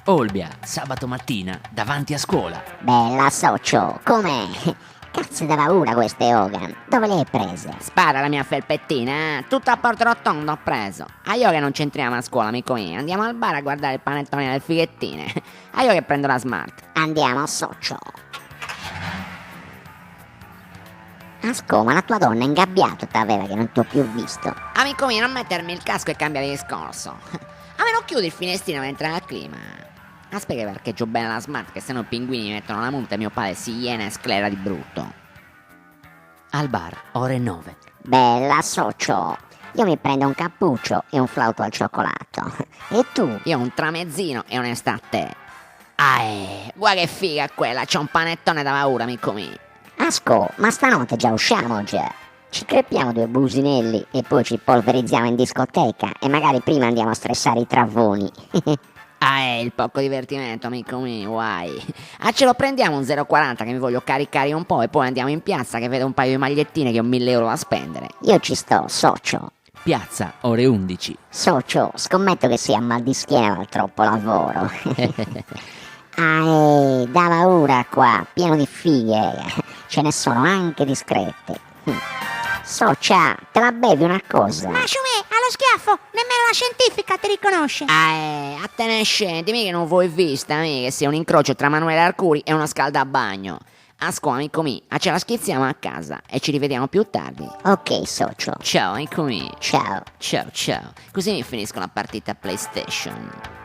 Olbia, sabato mattina, davanti a scuola. Bella socio, com'è? Cazzo da paura queste Hogan, dove le hai prese? Spara la mia felpettina, tutto a porto rotondo ho preso. A io che non c'entriamo a scuola, amico mio, andiamo al bar a guardare il panettone delle fighettine. A io che prendo la smart. Andiamo socio. Asco, ma la tua donna è ingabbiato t'aveva che non t'ho più visto. Amico mio, non mettermi il casco e cambia di discorso. A me non chiudi il finestrino mentre entra al clima. Aspetta che parcheggio bene la smart, che sennò i pinguini mi mettono la multa e mio padre si iena e sclera di brutto. Al bar, ore 9. Bella socio, io mi prendo un cappuccio e un flauto al cioccolato. E tu? Io ho un tramezzino e onestà a te. Guarda che figa quella, c'ho un panettone da paura, amico mio. Asco, ma stanotte già usciamo già. Ci creppiamo due businelli e poi ci polverizziamo in discoteca e magari prima andiamo a stressare i travoni. Il poco divertimento, amico mio, guai. Ce lo prendiamo un 0,40 che mi voglio caricare un po' e poi andiamo in piazza che vedo un paio di magliettine che ho 1.000 euro da spendere. Io ci sto, socio. Piazza, ore 11. Socio, scommetto che sia mal di schiena dal troppo lavoro. Da paura qua, pieno di fighe. Ce ne sono anche discrete. Socia, te la bevi una cosa? Ma Sciumè, allo schiaffo, nemmeno la scientifica ti riconosce. A te ne scendi, mica non vuoi vista, mica che sia un incrocio tra Manuele Arcuri e uno scaldabagno. A scuola, amico mio, ce la schizziamo a casa e ci rivediamo più tardi. Ok, socio. Ciao, amico mio. Ciao. Ciao, ciao. Così mi finisco la partita PlayStation.